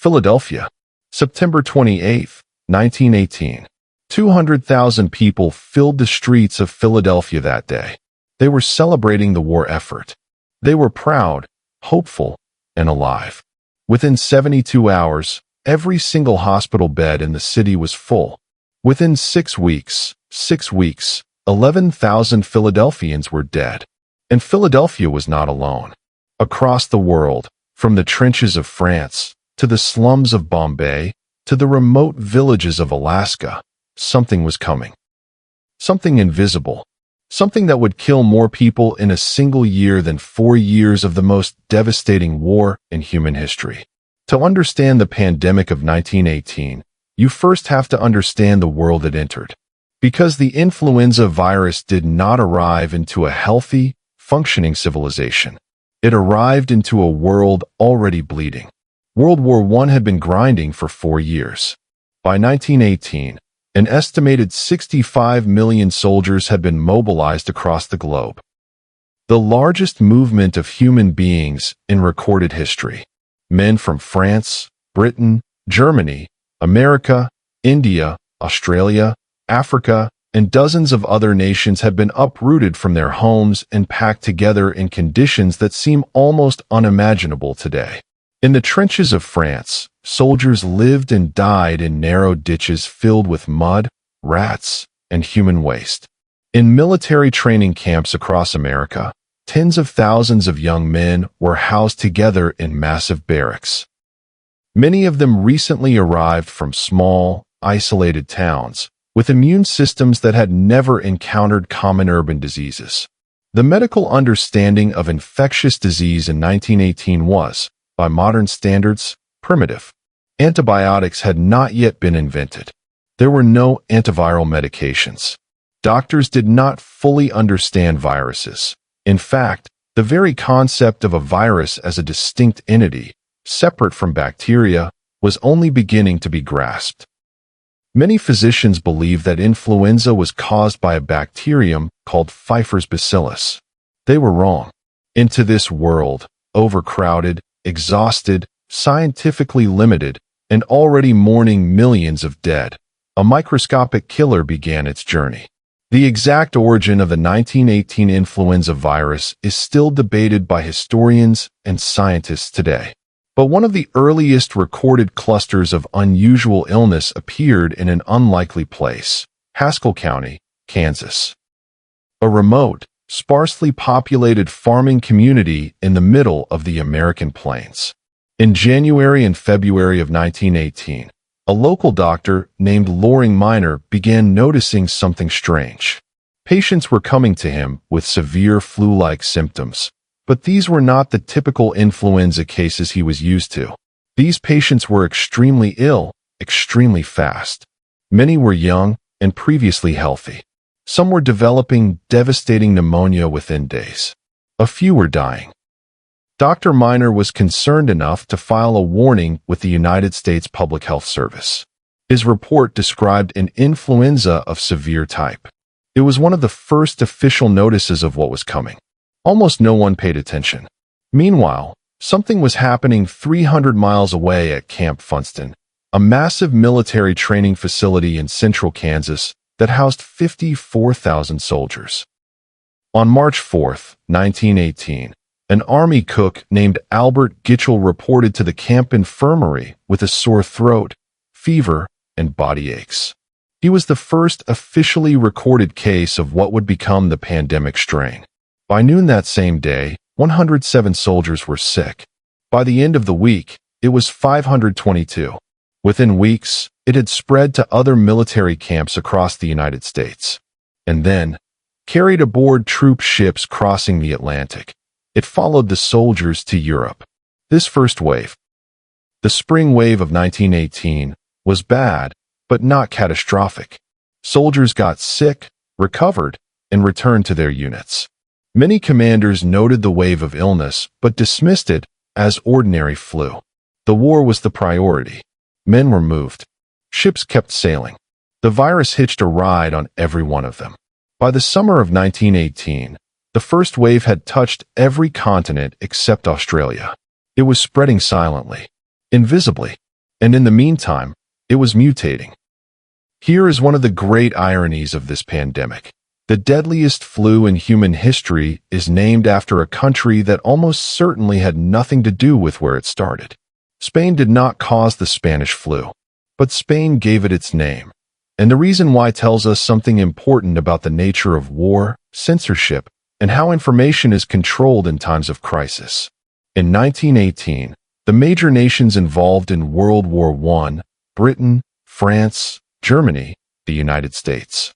Philadelphia, September 28, 1918. 200,000 people filled the streets of Philadelphia that day. They were celebrating the war effort. They were proud, hopeful, and alive. Within 72 hours, every single hospital bed in the city was full. Within 6 weeks, 11,000 Philadelphians were dead. And Philadelphia was not alone. Across the world, from the trenches of France, to the slums of Bombay, to the remote villages of Alaska, something was coming. Something invisible. Something that would kill more people in a single year than 4 years of the most devastating war in human history. To understand the pandemic of 1918, you first have to understand the world it entered. Because the influenza virus did not arrive into a healthy, functioning civilization. It arrived into a world already bleeding. World War I had been grinding for 4 years. By 1918, an estimated 65 million soldiers had been mobilized across the globe. The largest movement of human beings in recorded history. Men from France, Britain, Germany, America, India, Australia, Africa, and dozens of other nations had been uprooted from their homes and packed together in conditions that seem almost unimaginable today. In the trenches of France, soldiers lived and died in narrow ditches filled with mud, rats, and human waste. In military training camps across America, tens of thousands of young men were housed together in massive barracks. Many of them recently arrived from small, isolated towns, with immune systems that had never encountered common urban diseases. The medical understanding of infectious disease in 1918 was, by modern standards, primitive. Antibiotics had not yet been invented. There were no antiviral medications. Doctors did not fully understand viruses. In fact, the very concept of a virus as a distinct entity, separate from bacteria, was only beginning to be grasped. Many physicians believed that influenza was caused by a bacterium called Pfeiffer's bacillus. They were wrong. Into this world, overcrowded, exhausted, scientifically limited, and already mourning millions of dead, a microscopic killer began its journey. The exact origin of the 1918 influenza virus is still debated by historians and scientists today. But one of the earliest recorded clusters of unusual illness appeared in an unlikely place, Haskell County, Kansas. A remote, sparsely populated farming community in the middle of the American plains. In January and February of 1918, a local doctor named Loring Minor began noticing something strange. Patients were coming to him with severe flu-like symptoms. But these were not the typical influenza cases he was used to. These patients were extremely ill, extremely fast. Many were young and previously healthy. Some were developing devastating pneumonia within days. A few were dying. Dr. Minor was concerned enough to file a warning with the United States Public Health Service. His report described an influenza of severe type. It was one of the first official notices of what was coming. Almost no one paid attention. Meanwhile, something was happening 300 miles away at Camp Funston, a massive military training facility in central Kansas that housed 54,000 soldiers. On March 4, 1918, an Army cook named Albert Gitchell reported to the camp infirmary with a sore throat, fever, and body aches. He was the first officially recorded case of what would become the pandemic strain. By noon that same day, 107 soldiers were sick. By the end of the week, it was 522. Within weeks, it had spread to other military camps across the United States. And then, carried aboard troop ships crossing the Atlantic, it followed the soldiers to Europe. This first wave, the spring wave of 1918, was bad, but not catastrophic. Soldiers got sick, recovered, and returned to their units. Many commanders noted the wave of illness, but dismissed it as ordinary flu. The war was the priority. Men were moved. Ships kept sailing. The virus hitched a ride on every one of them. By the summer of 1918, the first wave had touched every continent except Australia. It was spreading silently, invisibly. And in the meantime, it was mutating. Here is one of the great ironies of this pandemic. The deadliest flu in human history is named after a country that almost certainly had nothing to do with where it started. Spain did not cause the Spanish flu, but Spain gave it its name. And the reason why tells us something important about the nature of war, censorship, and how information is controlled in times of crisis. In 1918, the major nations involved in World War I, Britain, France, Germany, the United States,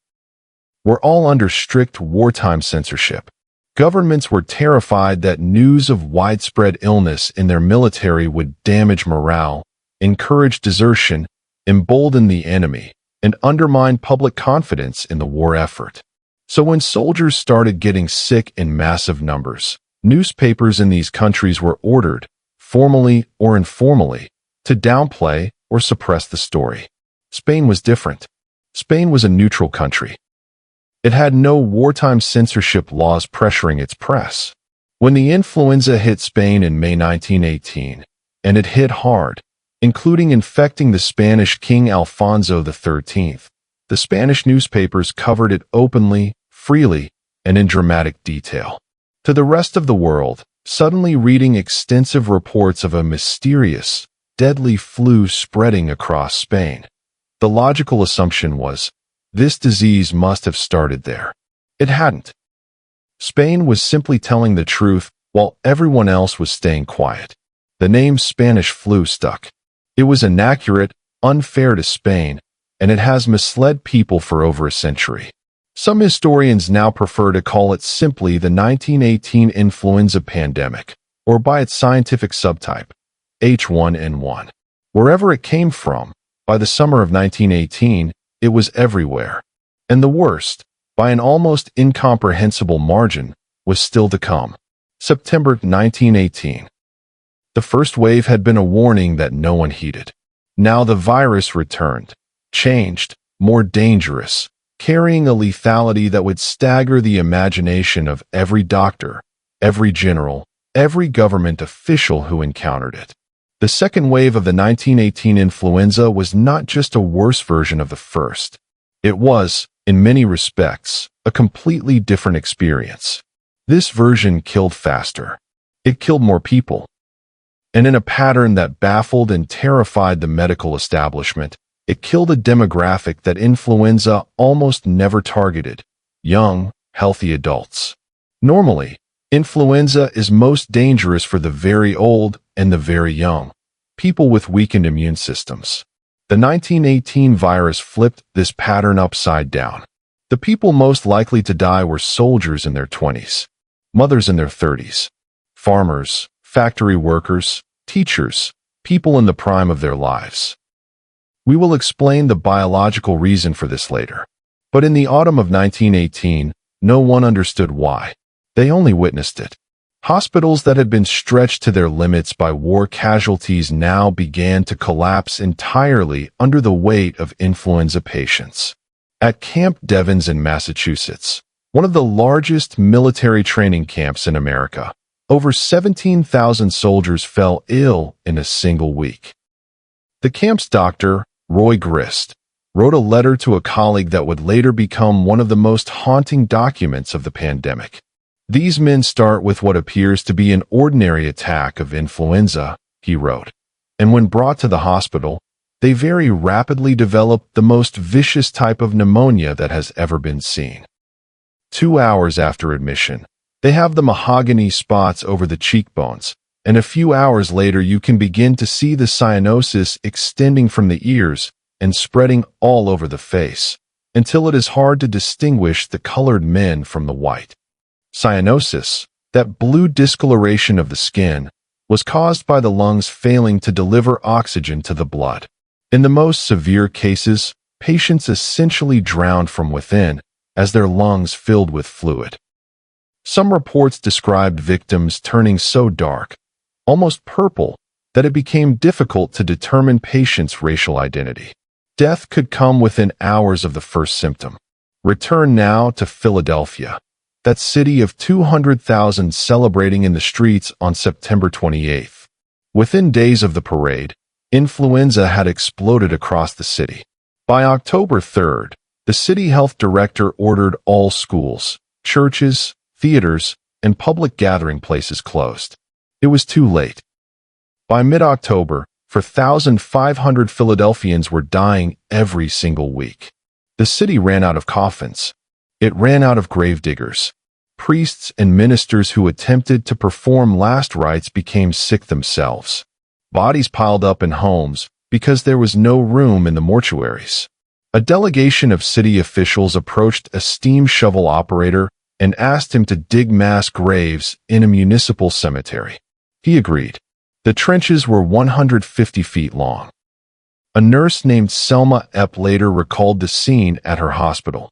were all under strict wartime censorship. Governments were terrified that news of widespread illness in their military would damage morale, encourage desertion, embolden the enemy, and undermine public confidence in the war effort. So when soldiers started getting sick in massive numbers, newspapers in these countries were ordered, formally or informally, to downplay or suppress the story. Spain was different. Spain was a neutral country. It had no wartime censorship laws pressuring its press. When the influenza hit Spain in May 1918, and it hit hard, including infecting the Spanish King Alfonso XIII, the Spanish newspapers covered it openly, freely, and in dramatic detail. To the rest of the world, suddenly reading extensive reports of a mysterious, deadly flu spreading across Spain, the logical assumption was, this disease must have started there. It hadn't. Spain was simply telling the truth while everyone else was staying quiet. The name Spanish flu stuck. It was inaccurate, unfair to Spain, and it has misled people for over a century. Some historians now prefer to call it simply the 1918 influenza pandemic, or by its scientific subtype, H1N1. Wherever it came from, by the summer of 1918, it was everywhere. And the worst, by an almost incomprehensible margin, was still to come. September 1918. The first wave had been a warning that no one heeded. Now the virus returned, changed, more dangerous, carrying a lethality that would stagger the imagination of every doctor, every general, every government official who encountered it. The second wave of the 1918 influenza was not just a worse version of the first. It was, in many respects, a completely different experience. This version killed faster. It killed more people. And in a pattern that baffled and terrified the medical establishment, it killed a demographic that influenza almost never targeted: young, healthy adults. Normally, influenza is most dangerous for the very old and the very young, people with weakened immune systems. The 1918 virus flipped this pattern upside down. The people most likely to die were soldiers in their 20s, mothers in their 30s, farmers, factory workers, teachers, people in the prime of their lives. We will explain the biological reason for this later. But in the autumn of 1918, no one understood why. They only witnessed it. Hospitals that had been stretched to their limits by war casualties now began to collapse entirely under the weight of influenza patients. At Camp Devens in Massachusetts, one of the largest military training camps in America, over 17,000 soldiers fell ill in a single week. The camp's doctor, Roy Grist, wrote a letter to a colleague that would later become one of the most haunting documents of the pandemic. These men start with what appears to be an ordinary attack of influenza, he wrote, and when brought to the hospital, they very rapidly develop the most vicious type of pneumonia that has ever been seen. 2 hours after admission, they have the mahogany spots over the cheekbones, and a few hours later you can begin to see the cyanosis extending from the ears and spreading all over the face, until it is hard to distinguish the colored men from the white. Cyanosis, that blue discoloration of the skin, was caused by the lungs failing to deliver oxygen to the blood. In the most severe cases, patients essentially drowned from within as their lungs filled with fluid. Some reports described victims turning so dark, almost purple, that it became difficult to determine patients' racial identity. Death could come within hours of the first symptom. Return now to Philadelphia, that city of 200,000 celebrating in the streets on September 28th. Within days of the parade, Influenza had exploded across the city. By October 3rd, the city health director ordered all schools, churches, theaters, and public gathering places closed. It was too late. By mid-October, 4,500 Philadelphians were dying every single week. The city ran out of coffins. It ran out of gravediggers. Priests and ministers who attempted to perform last rites became sick themselves. Bodies piled up in homes because there was no room in the mortuaries. A delegation of city officials approached a steam shovel operator and asked him to dig mass graves in a municipal cemetery. He agreed. The trenches were 150 feet long. A nurse named Selma Epp later recalled the scene at her hospital.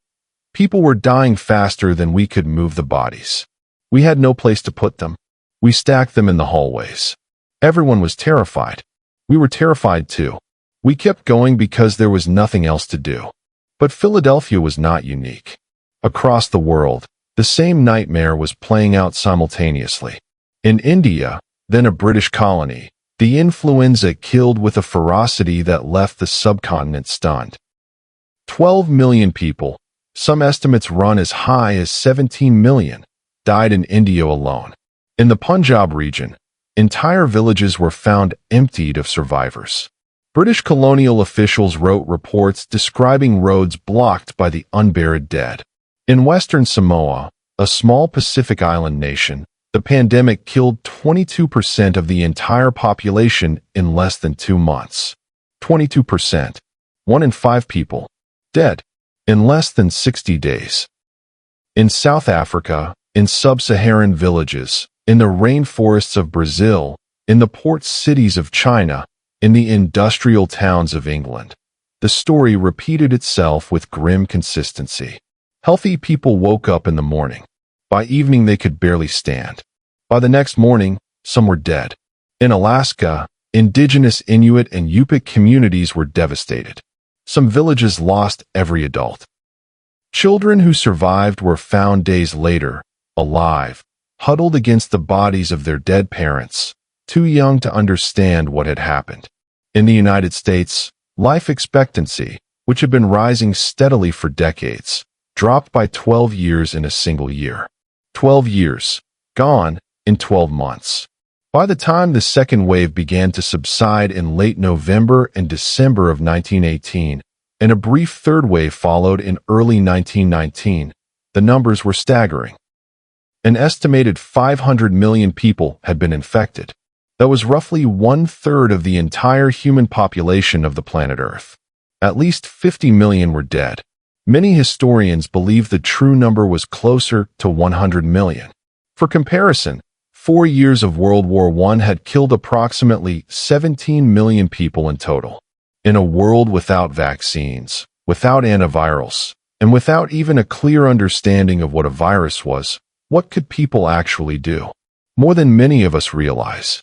People were dying faster than we could move the bodies. We had no place to put them. We stacked them in the hallways. Everyone was terrified. We were terrified too. We kept going because there was nothing else to do. But Philadelphia was not unique. Across the world, the same nightmare was playing out simultaneously. In India, then a British colony, the influenza killed with a ferocity that left the subcontinent stunned. 12 million people, some estimates run as high as 17 million, died in India alone. In the Punjab region, entire villages were found emptied of survivors. British colonial officials wrote reports describing roads blocked by the unburied dead. In Western Samoa, a small Pacific island nation, the pandemic killed 22% of the entire population in less than 2 months. 22%. 1 in 5 people. Dead. In less than 60 days. In South Africa, in sub-Saharan villages, in the rainforests of Brazil, in the port cities of China, in the industrial towns of England, the story repeated itself with grim consistency. Healthy people woke up in the morning. By evening, they could barely stand. By the next morning, some were dead. In Alaska, indigenous Inuit and Yupik communities were devastated. Some villages lost every adult. Children who survived were found days later, alive, huddled against the bodies of their dead parents, too young to understand what had happened. In the United States, life expectancy, which had been rising steadily for decades, dropped by 12 years in a single year. 12 years, gone in 12 months. By the time the second wave began to subside in late November and December of 1918, and a brief third wave followed in early 1919, the numbers were staggering. An estimated 500 million people had been infected. That was roughly 1/3 of the entire human population of the planet Earth. At least 50 million were dead. Many historians believe the true number was closer to 100 million. For comparison, 4 years of World War I had killed approximately 17 million people in total. In a world without vaccines, without antivirals, and without even a clear understanding of what a virus was, what could people actually do? More than many of us realize.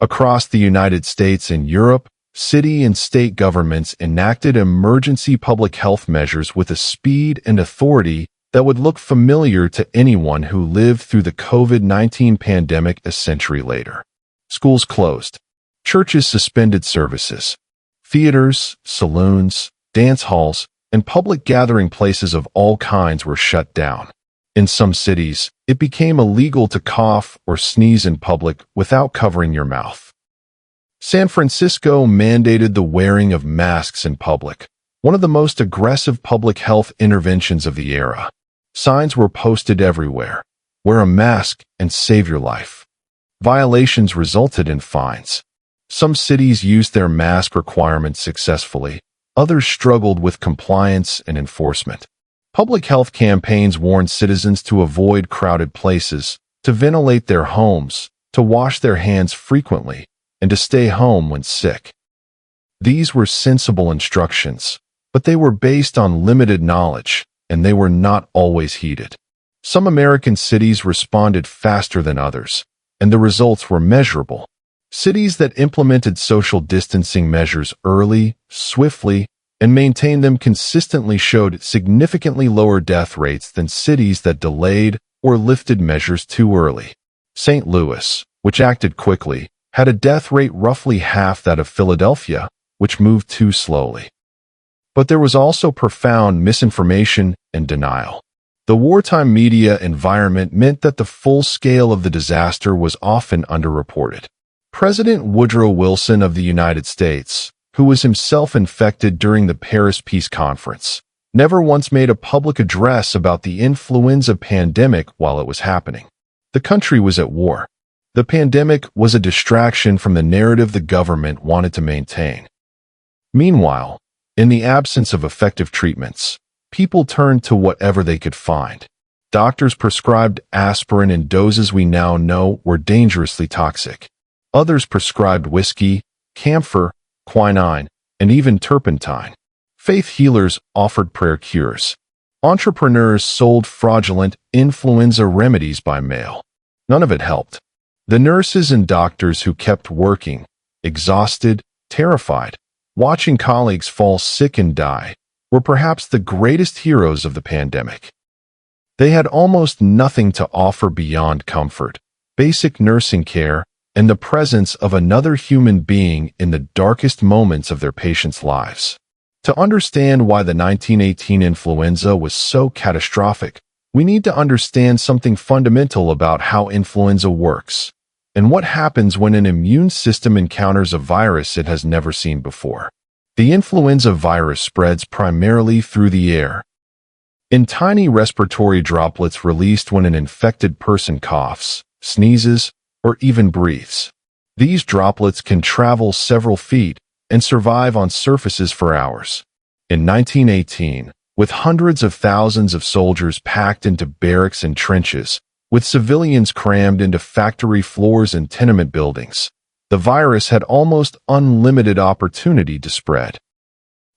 Across the United States and Europe, city and state governments enacted emergency public health measures with a speed and authority that would look familiar to anyone who lived through the COVID-19 pandemic a century later. Schools closed. Churches suspended services. Theaters, saloons, dance halls, and public gathering places of all kinds were shut down. In some cities, it became illegal to cough or sneeze in public without covering your mouth. San Francisco mandated the wearing of masks in public, one of the most aggressive public health interventions of the era. Signs were posted everywhere. Wear a mask and save your life. Violations resulted in fines. Some cities used their mask requirements successfully. Others struggled with compliance and enforcement. Public health campaigns warned citizens to avoid crowded places, to ventilate their homes, to wash their hands frequently, and to stay home when sick. These were sensible instructions, but they were based on limited knowledge, and they were not always heeded. Some American cities responded faster than others, and the results were measurable. Cities that implemented social distancing measures early, swiftly, and maintained them consistently showed significantly lower death rates than cities that delayed or lifted measures too early. St. Louis, which acted quickly, had a death rate roughly half that of Philadelphia, which moved too slowly. But there was also profound misinformation and denial. The wartime media environment meant that the full scale of the disaster was often underreported. President Woodrow Wilson of the United States, who was himself infected during the Paris Peace Conference, never once made a public address about the influenza pandemic while it was happening. The country was at war. The pandemic was a distraction from the narrative the government wanted to maintain. Meanwhile, in the absence of effective treatments, people turned to whatever they could find. Doctors prescribed aspirin in doses we now know were dangerously toxic. Others prescribed whiskey, camphor, quinine, and even turpentine. Faith healers offered prayer cures. Entrepreneurs sold fraudulent influenza remedies by mail. None of it helped. The nurses and doctors who kept working, exhausted, terrified, watching colleagues fall sick and die, were perhaps the greatest heroes of the pandemic. They had almost nothing to offer beyond comfort, basic nursing care, and the presence of another human being in the darkest moments of their patients' lives. To understand why the 1918 influenza was so catastrophic, we need to understand something fundamental about how influenza works, and what happens when an immune system encounters a virus it has never seen before. The influenza virus spreads primarily through the air, in tiny respiratory droplets released when an infected person coughs, sneezes, or even breathes. These droplets can travel several feet and survive on surfaces for hours. In 1918, with hundreds of thousands of soldiers packed into barracks and trenches, with civilians crammed into factory floors and tenement buildings, the virus had almost unlimited opportunity to spread.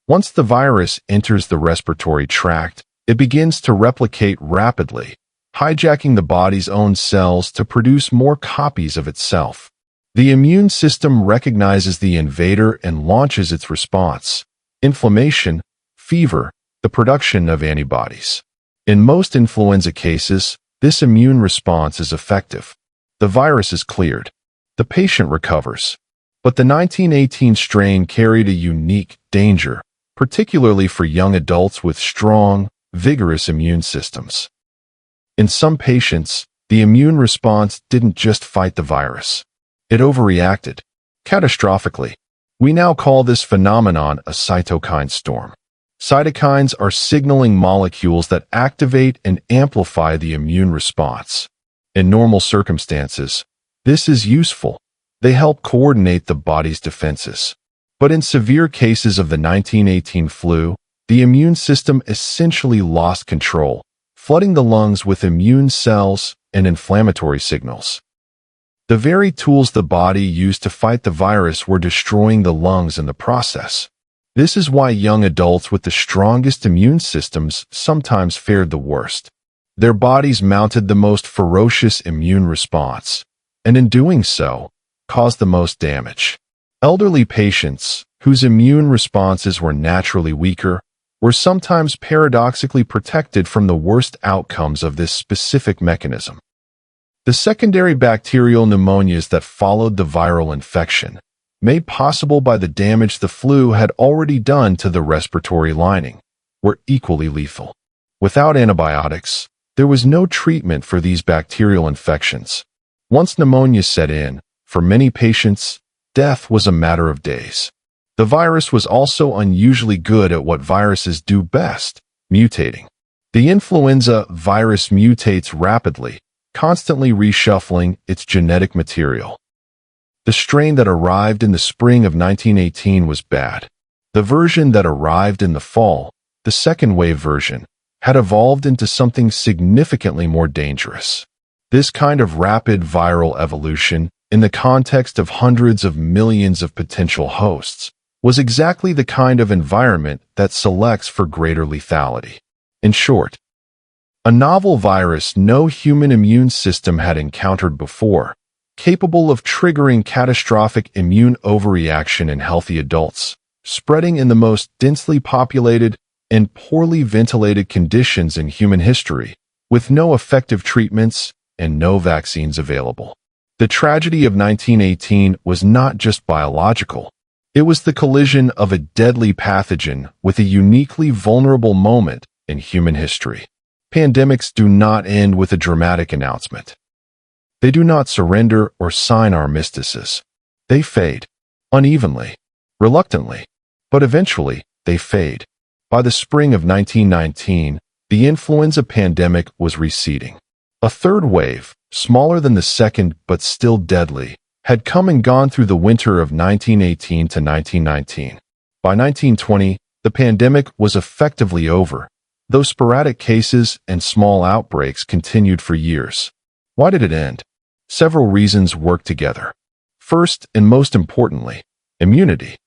Once the virus enters the respiratory tract, it begins to replicate rapidly, hijacking the body's own cells to produce more copies of itself. The immune system recognizes the invader and launches its response: inflammation, fever, the production of antibodies. In most influenza cases, this immune response is effective. The virus is cleared. The patient recovers. But the 1918 strain carried a unique danger, particularly for young adults with strong, vigorous immune systems. In some patients, the immune response didn't just fight the virus. It overreacted, catastrophically. We now call this phenomenon a cytokine storm. Cytokines are signaling molecules that activate and amplify the immune response. In normal circumstances, this is useful. They help coordinate the body's defenses. But in severe cases of the 1918 flu, the immune system essentially lost control, flooding the lungs with immune cells and inflammatory signals. The very tools the body used to fight the virus were destroying the lungs in the process. This is why young adults with the strongest immune systems sometimes fared the worst. Their bodies mounted the most ferocious immune response, and in doing so, caused the most damage. Elderly patients, whose immune responses were naturally weaker, were sometimes paradoxically protected from the worst outcomes of this specific mechanism. The secondary bacterial pneumonias that followed the viral infection, made possible by the damage the flu had already done to the respiratory lining, were equally lethal. Without antibiotics, there was no treatment for these bacterial infections. Once pneumonia set in, for many patients, death was a matter of days. The virus was also unusually good at what viruses do best: mutating. The influenza virus mutates rapidly, constantly reshuffling its genetic material. The strain that arrived in the spring of 1918 was bad. The version that arrived in the fall, the second wave version, had evolved into something significantly more dangerous. This kind of rapid viral evolution, in the context of hundreds of millions of potential hosts, was exactly the kind of environment that selects for greater lethality. In short, a novel virus no human immune system had encountered before, capable of triggering catastrophic immune overreaction in healthy adults, spreading in the most densely populated and poorly ventilated conditions in human history, with no effective treatments and no vaccines available. The tragedy of 1918 was not just biological. It was the collision of a deadly pathogen with a uniquely vulnerable moment in human history. Pandemics do not end with a dramatic announcement. They do not surrender or sign armistices. They fade, unevenly, reluctantly, but eventually they fade. By the spring of 1919, the influenza pandemic was receding. A third wave, smaller than the second but still deadly, had come and gone through the winter of 1918 to 1919. By 1920, the pandemic was effectively over, though sporadic cases and small outbreaks continued for years. Why did it end? Several reasons worked together. First, and most importantly, immunity.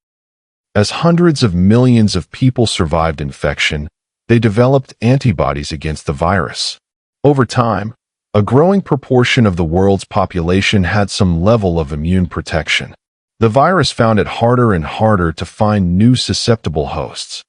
As hundreds of millions of people survived infection, they developed antibodies against the virus. Over time, a growing proportion of the world's population had some level of immune protection. The virus found it harder and harder to find new susceptible hosts.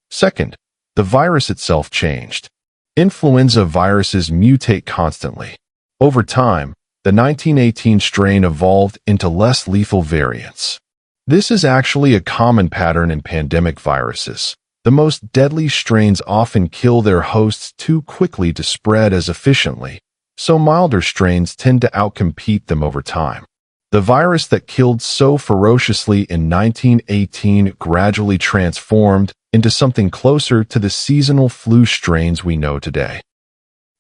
Second, the virus itself changed. Influenza viruses mutate constantly. Over time, the 1918 strain evolved into less lethal variants. This is actually a common pattern in pandemic viruses. The most deadly strains often kill their hosts too quickly to spread as efficiently, so milder strains tend to outcompete them over time. The virus that killed so ferociously in 1918 gradually transformed into something closer to the seasonal flu strains we know today.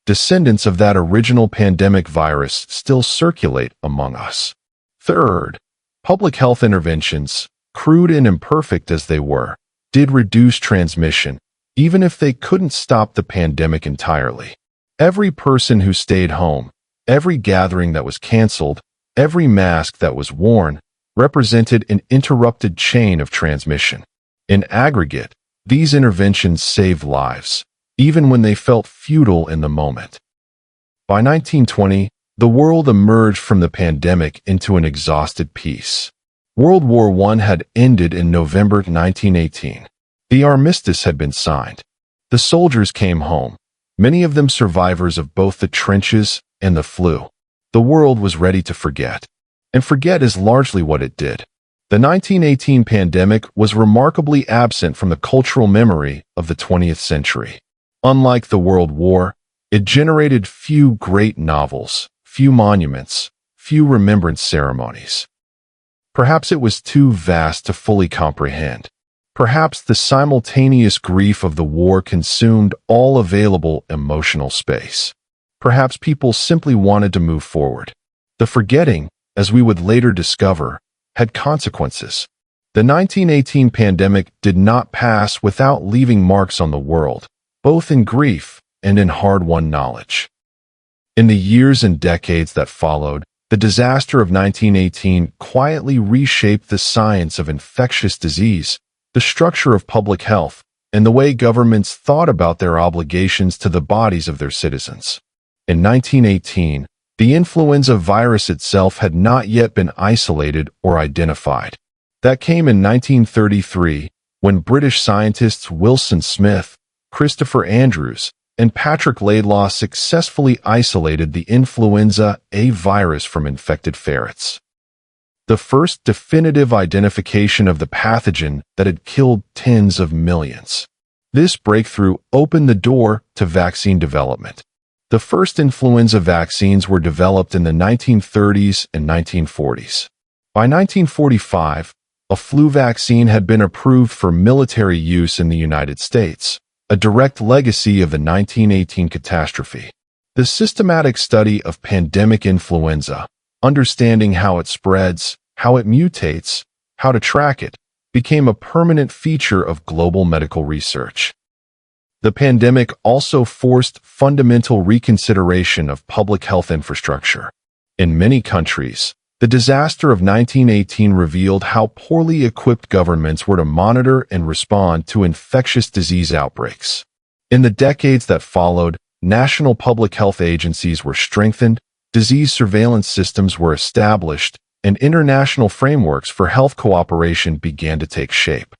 Descendants of that original pandemic virus still circulate among us. Third, public health interventions, crude and imperfect as they were, did reduce transmission, even if they couldn't stop the pandemic entirely. Every person who stayed home, every gathering that was canceled, every mask that was worn, represented an interrupted chain of transmission. In aggregate, these interventions saved lives, even when they felt futile in the moment. By 1920, the world emerged from the pandemic into an exhausted peace. World War I had ended in November 1918. The armistice had been signed. The soldiers came home, many of them survivors of both the trenches and the flu. The world was ready to forget. And forget is largely what it did. The 1918 pandemic was remarkably absent from the cultural memory of the 20th century. Unlike the World War, it generated few great novels, few monuments, few remembrance ceremonies. Perhaps it was too vast to fully comprehend. Perhaps the simultaneous grief of the war consumed all available emotional space. Perhaps people simply wanted to move forward. The forgetting, as we would later discover, had consequences. The 1918 pandemic did not pass without leaving marks on the world, both in grief and in hard-won knowledge. In the years and decades that followed, the disaster of 1918 quietly reshaped the science of infectious disease, the structure of public health, and the way governments thought about their obligations to the bodies of their citizens. In 1918, the influenza virus itself had not yet been isolated or identified. That came in 1933, when British scientists Wilson Smith, Christopher Andrews, and Patrick Laidlaw successfully isolated the influenza A virus from infected ferrets. The first definitive identification of the pathogen that had killed tens of millions. This breakthrough opened the door to vaccine development. The first influenza vaccines were developed in the 1930s and 1940s. By 1945, a flu vaccine had been approved for military use in the United States, a direct legacy of the 1918 catastrophe. The systematic study of pandemic influenza, understanding how it spreads, how it mutates, how to track it, became a permanent feature of global medical research. The pandemic also forced fundamental reconsideration of public health infrastructure. In many countries, the disaster of 1918 revealed how poorly equipped governments were to monitor and respond to infectious disease outbreaks. In the decades that followed, national public health agencies were strengthened, disease surveillance systems were established, and international frameworks for health cooperation began to take shape.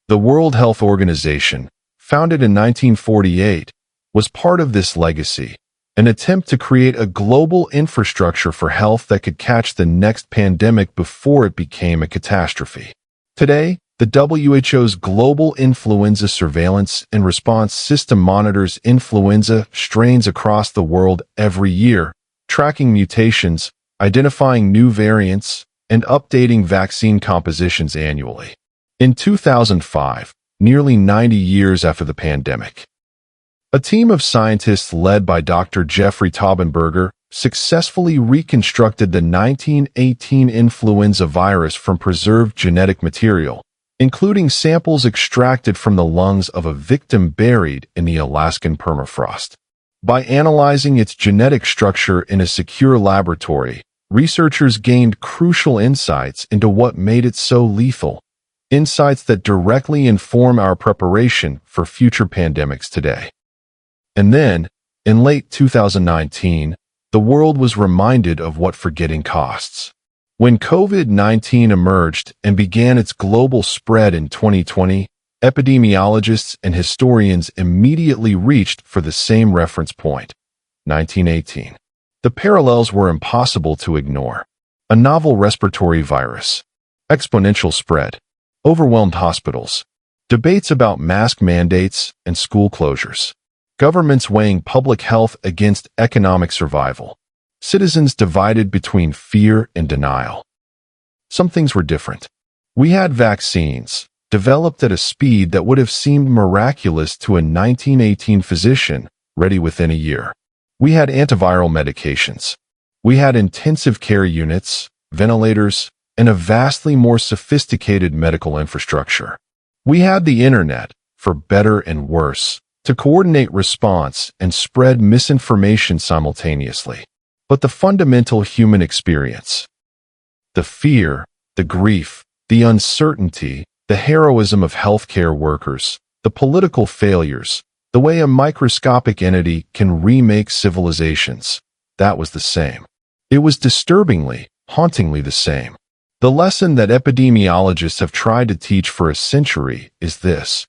The World Health Organization, founded in 1948, was part of this legacy, an attempt to create a global infrastructure for health that could catch the next pandemic before it became a catastrophe. Today, the WHO's Global Influenza Surveillance and Response System monitors influenza strains across the world every year, tracking mutations, identifying new variants, and updating vaccine compositions annually. In 2005, nearly 90 years after the pandemic, a team of scientists led by Dr. Jeffrey Taubenberger successfully reconstructed the 1918 influenza virus from preserved genetic material, including samples extracted from the lungs of a victim buried in the Alaskan permafrost. By analyzing its genetic structure in a secure laboratory, researchers gained crucial insights into what made it so lethal, insights that directly inform our preparation for future pandemics today. And then, in late 2019, the world was reminded of what forgetting costs. When COVID-19 emerged and began its global spread in 2020, epidemiologists and historians immediately reached for the same reference point, 1918. The parallels were impossible to ignore. A novel respiratory virus, exponential spread, overwhelmed hospitals, debates about mask mandates and school closures, governments weighing public health against economic survival, citizens divided between fear and denial. Some things were different. We had vaccines, developed at a speed that would have seemed miraculous to a 1918 physician, ready within a year. We had antiviral medications. We had intensive care units, ventilators, and a vastly more sophisticated medical infrastructure. We had the internet, for better and worse, to coordinate response and spread misinformation simultaneously. But the fundamental human experience, the fear, the grief, the uncertainty, the heroism of healthcare workers, the political failures, the way a microscopic entity can remake civilizations, that was the same. It was disturbingly, hauntingly the same. The lesson that epidemiologists have tried to teach for a century is this: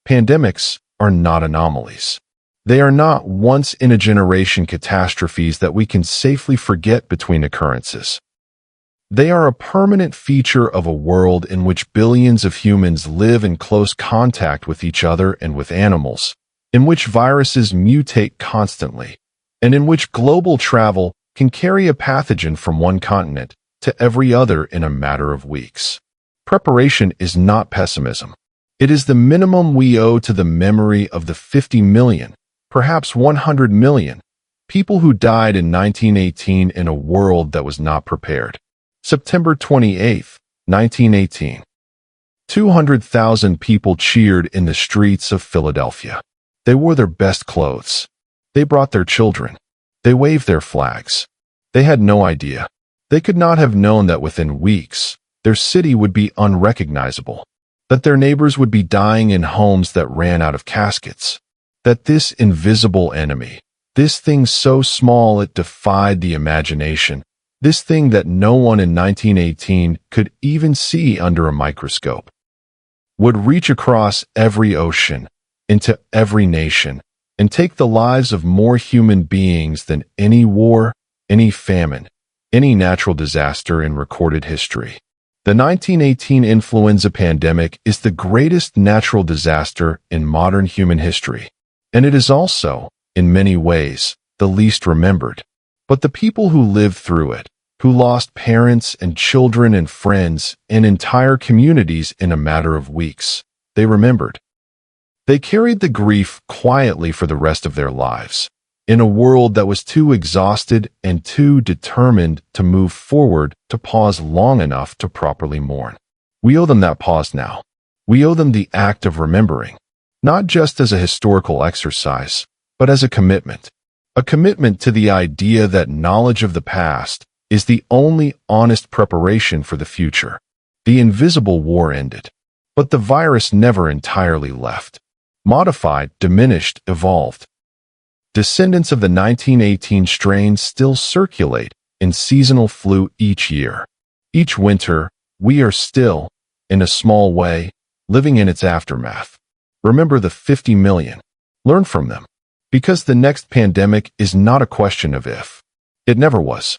pandemics are not anomalies. They are not once-in-a-generation catastrophes that we can safely forget between occurrences. They are a permanent feature of a world in which billions of humans live in close contact with each other and with animals, in which viruses mutate constantly, and in which global travel can carry a pathogen from one continent to every other in a matter of weeks. Preparation is not pessimism. It is the minimum we owe to the memory of the 50 million, perhaps 100 million, people who died in 1918 in a world that was not prepared. September 28, 1918. 200,000 people cheered in the streets of Philadelphia. They wore their best clothes. They brought their children. They waved their flags. They had no idea. They could not have known that within weeks, their city would be unrecognizable, that their neighbors would be dying in homes that ran out of caskets, that this invisible enemy, this thing so small it defied the imagination, this thing that no one in 1918 could even see under a microscope, would reach across every ocean, into every nation, and take the lives of more human beings than any war, any famine, any natural disaster in recorded history. The 1918 influenza pandemic is the greatest natural disaster in modern human history, and it is also, in many ways, the least remembered. But the people who lived through it, who lost parents and children and friends and entire communities in a matter of weeks, they remembered. They carried the grief quietly for the rest of their lives, in a world that was too exhausted and too determined to move forward to pause long enough to properly mourn. We owe them that pause now. We owe them the act of remembering, not just as a historical exercise, but as a commitment to the idea that knowledge of the past is the only honest preparation for the future. The invisible war ended, but the virus never entirely left. Modified, diminished, evolved. Descendants of the 1918 strain still circulate in seasonal flu each year. Each winter, we are still, in a small way, living in its aftermath. Remember the 50 million. Learn from them. Because the next pandemic is not a question of if. It never was.